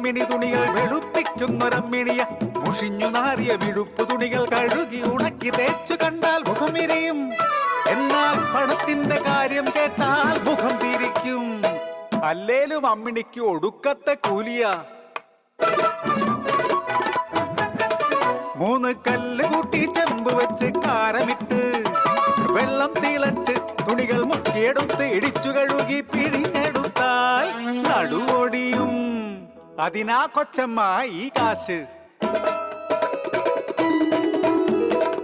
കൊച്ചമ്മിണി തുണികൾ വെളുപ്പിക്കുന്നൊരമ്മിണിയ മുഷിഞ്ഞു നാറിയ വിടുപ്പ് തുണികൾ കഴുകി ഉണക്കി തേച്ചു കണ്ടാൽ മുഖമിരിയും. എന്നാൽ പണത്തിന്റെ കാര്യം കേട്ടാൽ മുഖം തിരിക്കും. അല്ലേലും അമ്മിണിക്ക് ഒടുക്കത്തെ കൂലിയ. 3 കല്ല് കൂട്ടി ചെമ്പ് വെച്ച് കാരമിട്ട് വെള്ളം തിളച്ച് തുണികൾ മുക്കിയെടുത്ത് ഇടിച്ചു കഴുകി പിഴിഞ്ഞെടുത്താൽ നടുവൊടിയും. അതിനാ കൊച്ചമ്മ ഈ കാശ്.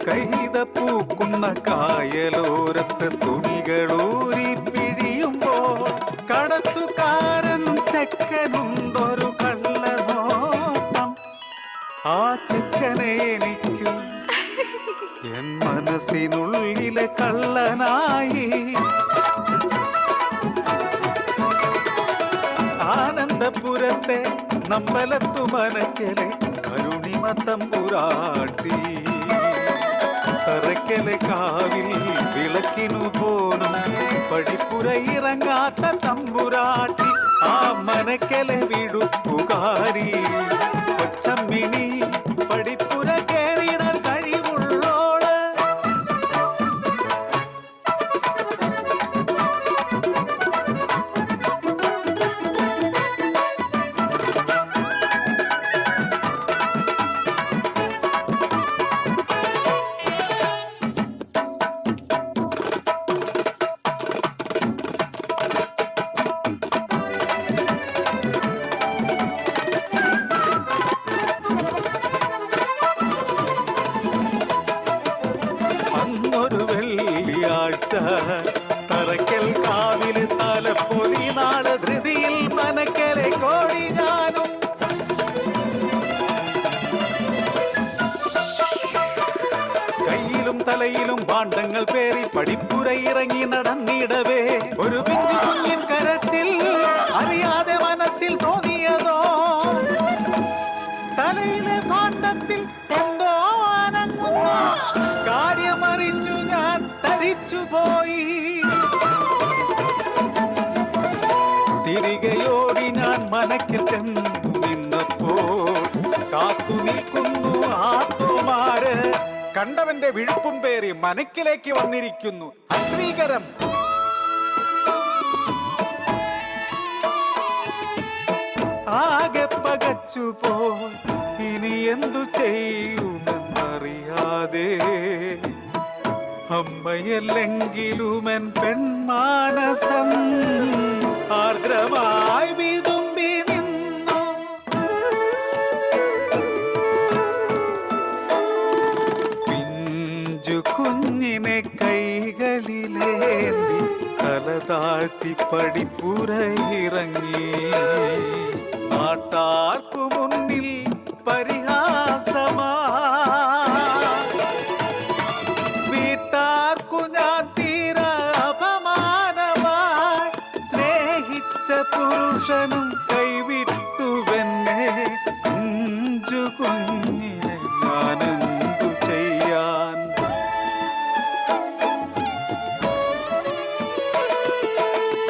കൈത പൂക്കുന്ന കായലോരത്ത് തുണികളൂരി പിഴിയുമ്പോൾ കടത്തുകാരൻ ചെക്കനുണ്ടൊരു കള്ളനോട്ടം. ആ ചെക്കനെ എനിക്കു എൻ മനസ്സിനുള്ളിലെ കള്ളനായി. ആനന്ദപുരത്തെ നമ്പലത്തു മനക്കലെ അരുണിമ തമ്പുരാട്ടി. തറക്കലെ കാവിൽ വിളക്കിനു പോലും പടിപ്പുര ഇറങ്ങാത്ത തമ്പുരാട്ടി. ആ മനക്കലെ വിടുപ്പുകാരി കൊച്ചമ്മിണി പടിപ്പുര കേറിടാൻ കഴിവുള്ളോള്. തറക്കൽ കാവില് തലപ്പൊലി നാള് ധൃതിയിൽ മനക്കലെ കോടി ഞാനും. കയ്യിലും തലയിലും ഭാണ്ഡങ്ങൾ പേറി പടിപ്പുര ഇറങ്ങി നടന്നിടവേ ഒരു പിഞ്ചു കുഞ്ഞിൻ കരച്ചിൽ അറിയാതെ മനസ്സിൽ തോന്നിയതോ. തലയിലെ ഭാണ്ഡത്തിൽ എന്തോ അനങ്ങുന്നു. കാര്യമറിഞ്ഞു ഞാൻ തരിച്ചുപോയി. തിരികെയോടി ഞാൻ മനക്കിൽ ചെന്നു നിന്നപ്പോൾ കാത്തു നിൽക്കുന്നു ആത്തുമാര്. കണ്ടവന്റെ വിഴുപ്പും പേറി മനക്കിലേക്ക് വന്നിരിക്കുന്നു. അശ്രീകരം. ആകെ പകച്ചുപോയി ഇനി എന്തു ചെയ്യുമെന്നറിയാതെ. അമ്മയല്ലെങ്കിലുമെൻ പെൺമാനസം ആർദ്രമായി വിതുമ്പി നിന്നു. പിഞ്ചു കുഞ്ഞിനെ കൈകളിലേന്തി തല താഴ്ത്തി പടിപ്പുര ഇറങ്ങി. നാട്ടാർക്കു മുന്നിൽ പരിഹാസമാ. വീട്ടാർക്കു ഞാൻ തീര അപമാനമായി. സ്നേഹിച്ച പുരുഷനും കൈവിട്ടുവെന്നെ. കുഞ്ചു കുഞ്ഞിനെ ഞാനെന്തു ചെയ്യാൻ.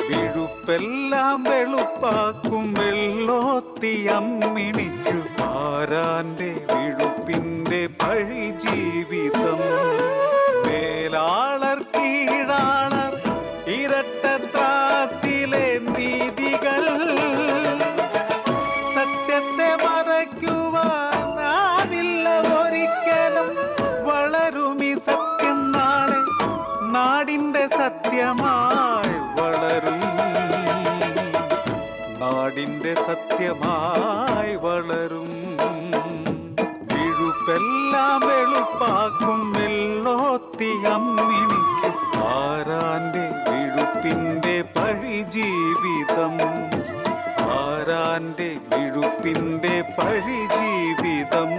വിഴുപ്പെല്ലാം വെളുപ്പാക്കും വെള്ളോത്തിയമ്മിണിക്കു ആരാന്റെ വിഴുപ്പിന്റെ പഴി ജീവിതം. മേലാളർ കീഴാളർ ഇരട്ടത്രാസിലെ നീതികൾ. സത്യത്തെ മറയ്ക്കുവാനാവില്ല ഒരിക്കലും. വളരുമി സത്യം നാളെ നാടിന്റെ സത്യമായി വളരും. നാടിന്റെ സത്യമായി വളരും. വിഴുപ്പെല്ലാം വെളുപ്പാക്കും വെള്ളോത്തിയമ്മിണിക്കു ആരാന്റെ വിഴുപ്പിന്റെ പഴി ജീവിതം. ആരാന്റെ വിഴുപ്പിന്റെ പഴി ജീവിതം.